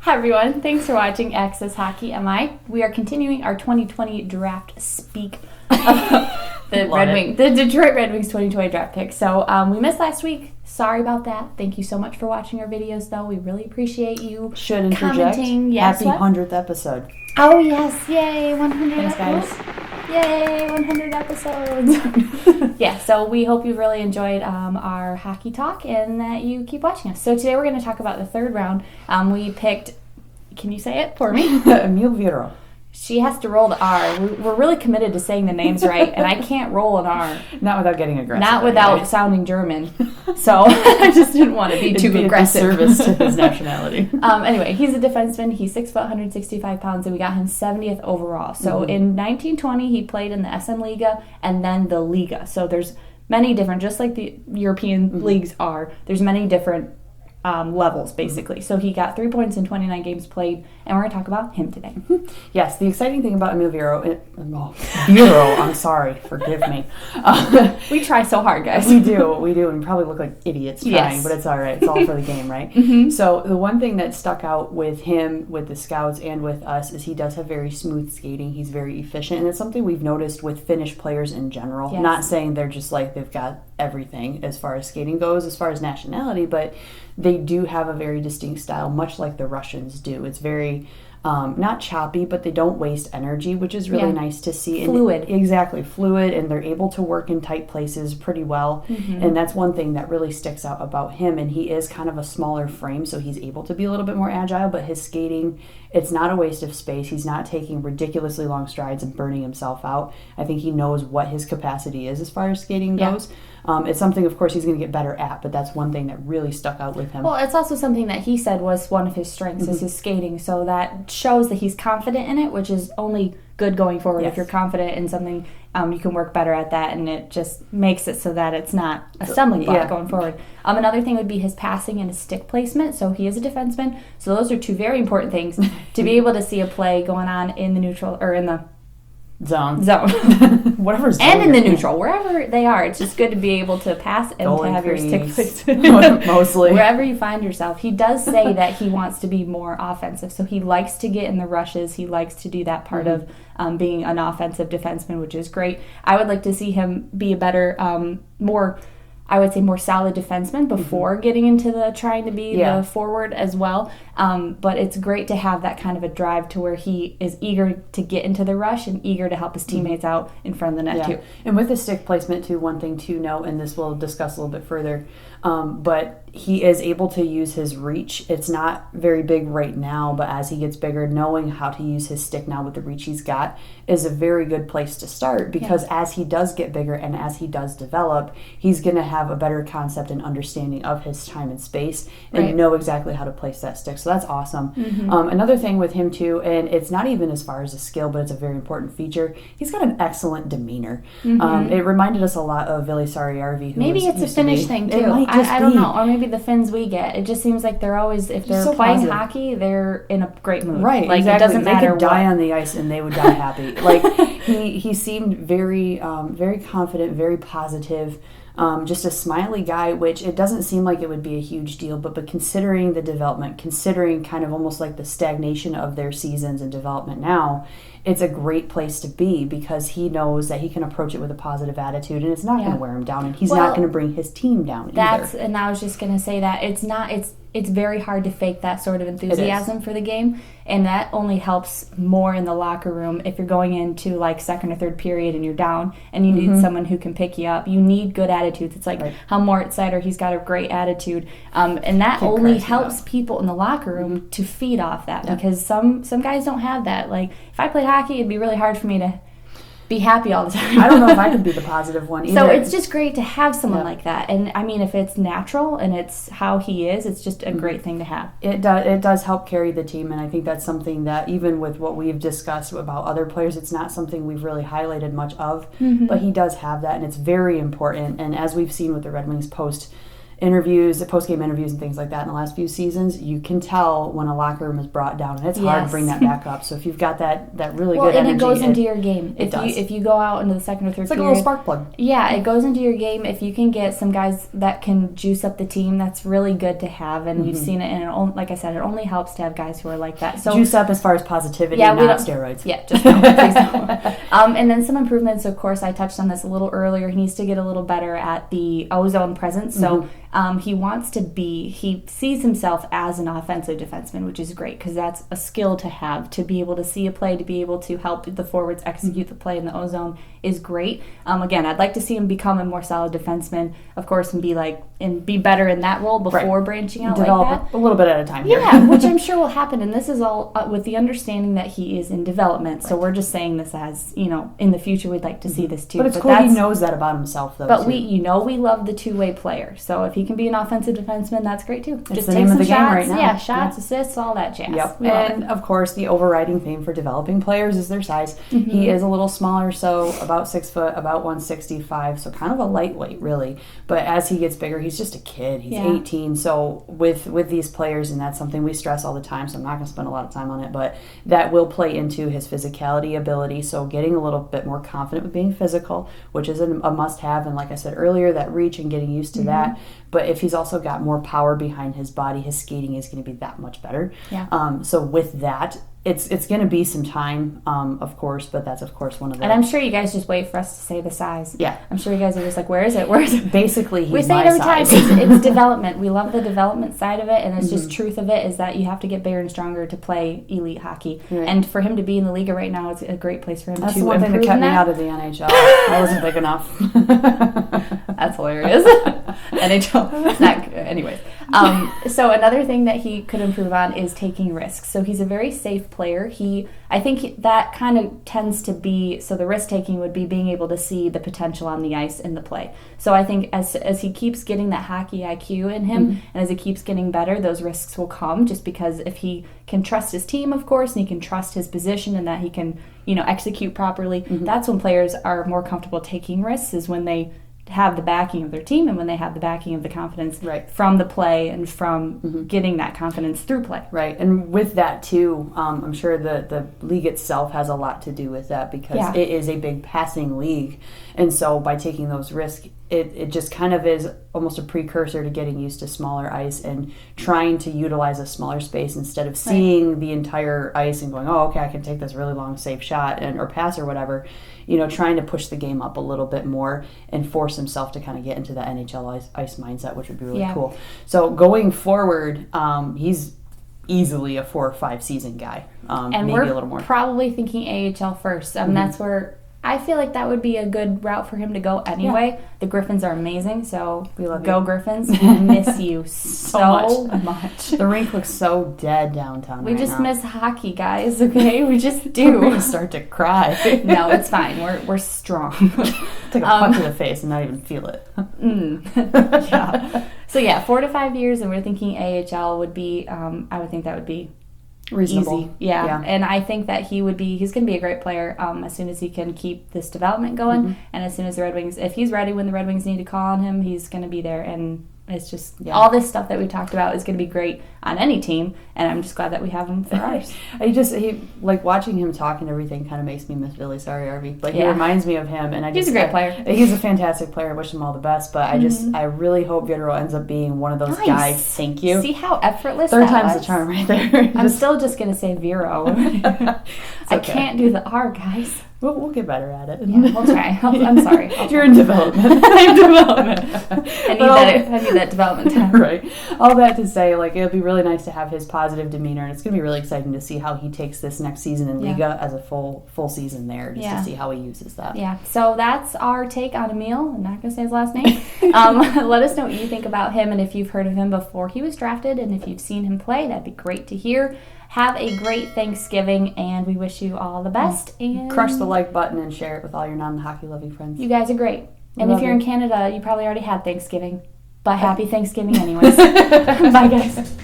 Hi everyone, thanks for watching Access Hockey MI. We are continuing our 2020 draft speak of the Detroit Red Wings 2020 draft pick. So we missed last week. Sorry about that. Thank you so much for watching our videos, though. We really appreciate you commenting. Yes, happy 100th episode. Oh yes, yay, 100 Thanks, episodes. guys. Yay, 100 episodes. Yeah, so we hope you've really enjoyed our hockey talk and that you keep watching us. So today we're going to talk about the third round. We picked, can you say it for me? Eemil Viro. She has to roll the R. We're really committed to saying the names right, and I can't roll an R. Not without getting aggressive. Not without sounding German. So I just didn't want to be too aggressive. Service to his nationality. Anyway, he's a defenseman. He's 6 foot, 165 pounds, and we got him 70th overall. So in 1920, he played in the SM-Liiga and then the Liga. So there's many different, just like the European leagues are, there's many different levels, basically. So he got 3 points in 29 games played, and we're going to talk about him today. Yes, the exciting thing about Eemil Viro, I'm sorry, forgive me. We try so hard, guys. We do, and we probably look like idiots trying, but it's all right. It's all for the game, right? So the one thing that stuck out with him, with the scouts, and with us is he does have very smooth skating. He's very efficient, and it's something we've noticed with Finnish players in general. Yes. Not saying they're just like they've got everything as far as skating goes, as far as nationality, but they do have a very distinct style, much like the Russians do. It's very not choppy, but they don't waste energy, which is really nice to see. Fluid. Exactly, fluid, and they're able to work in tight places pretty well. And that's one thing that really sticks out about him. And he is kind of a smaller frame, so he's able to be a little bit more agile, but his skating, it's not a waste of space. He's not taking ridiculously long strides and burning himself out. I think he knows what his capacity is as far as skating goes. It's something, of course, he's going to get better at, but that's one thing that really stuck out with him. Well, it's also something that he said was one of his strengths is his skating, so that shows that he's confident in it, which is only good going forward. If you're confident in something, you can work better at that, and it just makes it so that it's not a stumbling block going forward. Another thing would be his passing and his stick placement. So he is a defenseman, so those are two very important things to be able to see a play going on in the neutral or in the Zone. Whatever zone. And in the neutral, wherever they are. It's just good to be able to pass and to have your stick placement. Mostly. Wherever you find yourself. He does say that he wants to be more offensive. So he likes to get in the rushes. He likes to do that part of being an offensive defenseman, which is great. I would like to see him be a better, more solid defenseman before getting into the trying to be the forward as well. But it's great to have that kind of a drive to where he is eager to get into the rush and eager to help his teammates out in front of the net too. And with the stick placement too, one thing to note, and this we'll discuss a little bit further, but he is able to use his reach. It's not very big right now, but as he gets bigger, knowing how to use his stick now with the reach he's got is a very good place to start, because as he does get bigger and as he does develop, he's going to have a better concept and understanding of his time and space and know exactly how to place that stick. So that's awesome. Another thing with him too, and it's not even as far as a skill, but it's a very important feature, he's got an excellent demeanor. It reminded us a lot of Ville Sarjärvi. Maybe it's a Finnish thing too. I don't know. Or maybe the Finns we get. It just seems like they're always, if they're playing hockey, they're in a great mood. Right, like, exactly. It doesn't matter they could die on the ice and they would die happy. Like he seemed very very confident, very positive. Just a smiley guy, which it doesn't seem like it would be a huge deal, but considering the development, considering kind of almost like the stagnation of their seasons and development now, it's a great place to be, because he knows that he can approach it with a positive attitude, and it's not going to wear him down, and he's not going to bring his team down either. And I was just going to say that it's very hard to fake that sort of enthusiasm for the game, and that only helps more in the locker room if you're going into like second or third period and you're down and you need someone who can pick you up. You need good attitudes. It's like how Mort Seider, he's got a great attitude, and that only helps people in the locker room to feed off that, because some guys don't have that. Like if I played hockey, it'd be really hard for me to be happy all the time. I don't know if I could be the positive one either. So it's just great to have someone like that. And I mean, if it's natural and it's how he is, it's just a great thing to have. It does help carry the team, and I think that's something that even with what we've discussed about other players, it's not something we've really highlighted much of, but he does have that, and it's very important. And as we've seen with the Red Wings post interviews, post-game interviews and things like that in the last few seasons, you can tell when a locker room is brought down, and it's hard to bring that back up. So if you've got that really good energy, and it goes into your game. It does. If you go out into the second or third it's like period, a little spark plug. Yeah, it goes into your game. If you can get some guys that can juice up the team, that's really good to have. And we've seen it, and like I said, it only helps to have guys who are like that. So juice up as far as positivity, not steroids. Yeah, just don't. Please don't. And then some improvements. Of course, I touched on this a little earlier. He needs to get a little better at the ozone presence. So he sees himself as an offensive defenseman, which is great because that's a skill to have. To be able to see a play, to be able to help the forwards execute the play in the ozone is great. Again, I'd like to see him become a more solid defenseman, of course, and be better in that role before branching out develop like that. A little bit at a time. Here. Yeah, which I'm sure will happen, and this is all with the understanding that he is in development. So we're just saying this as in the future we'd like to see this too. But it's cool he knows that about himself, though. But we love the two-way player. So if he can be an offensive defenseman, that's great too. It's just the name of the game right now. Yeah, shots, assists, all that jazz. Yep. And of course, the overriding theme for developing players is their size. He is a little smaller, so about 6 foot, about 165, so kind of a lightweight, really. But as he gets bigger, he's just a kid. He's 18. So with these players, and that's something we stress all the time, so I'm not going to spend a lot of time on it, but that will play into his physicality ability. So getting a little bit more confident with being physical, which is a must-have. And like I said earlier, that reach and getting used to that. But if he's also got more power behind his body, his skating is going to be that much better. Yeah. So with that, it's going to be some time, of course, but that's, of course, one of the... And I'm sure you guys just wait for us to say the size. Yeah. I'm sure you guys are just like, where is it? Where is it? Basically, he's we say my it every size. time. It's development. We love the development side of it, and it's just truth of it is that you have to get bigger and stronger to play elite hockey. Right. And for him to be in the Liiga right now, it's a great place for him that's to the one thing that kept me out of the NHL. I wasn't big enough. That's hilarious. NHL. Not, anyways. So another thing that he could improve on is taking risks. So he's a very safe player. I think that kind of tends to be, so the risk taking would be being able to see the potential on the ice in the play. So I think as he keeps getting that hockey IQ in him, and as he keeps getting better, those risks will come just because if he can trust his team, of course, and he can trust his position and that he can, execute properly, that's when players are more comfortable taking risks, is when they have the backing of their team and when they have the backing of the confidence from the play and from getting that confidence through play. Right. And with that too, I'm sure the league itself has a lot to do with that because it is a big passing league. And so by taking those risks, it just kind of is almost a precursor to getting used to smaller ice and trying to utilize a smaller space instead of seeing the entire ice and going, oh, okay, I can take this really long safe shot or pass or whatever. Trying to push the game up a little bit more and force himself to kind of get into the NHL ice mindset, which would be really cool. So going forward, he's easily a 4 or 5 season guy, and maybe we're a little more. Probably thinking AHL first. That's where I feel like that would be a good route for him to go anyway. Yeah. The Griffins are amazing, so we love you. Griffins. We miss you so much. The rink looks so dead downtown We just miss hockey, guys, okay? We just do. We're going to start to cry. No, it's fine. We're strong. Take a punch to the face and not even feel it. Yeah. So 4 to 5 years, and we're thinking AHL would be, I would think that would be reasonable. Easy. Yeah. And I think that he's going to be a great player as soon as he can keep this development going, and as soon as the Red Wings, if he's ready when the Red Wings need to call on him, he's going to be there. And it's just all this stuff that we talked about is going to be great on any team, and I'm just glad that we have him for ours. He like watching him talk and everything kind of makes me miss Billy. Sorry, Arby, but he reminds me of him, and he's a great player. He's a fantastic player. I wish him all the best, but I really hope Viro ends up being one of those guys. Thank you. See how effortless Third that time's was? the charm right there. I'm still just going to say Viro. I can't do the R, guys. We'll get better at it. Yeah, we'll try. I'm sorry. You're in development. I'm in development. I need that development time. Right. All that to say, it'll be really nice to have his positive demeanor, and it's going to be really exciting to see how he takes this next season in Liiga as a full season there, just to see how he uses that. Yeah. So that's our take on Eemil. I'm not going to say his last name. Let us know what you think about him, and if you've heard of him before he was drafted, and if you've seen him play, that'd be great to hear. Have a great Thanksgiving, and we wish you all the best. And crush the like button and share it with all your non-hockey loving friends. You guys are great. And if you're in Canada, you probably already had Thanksgiving. But happy Thanksgiving anyways. Bye, guys.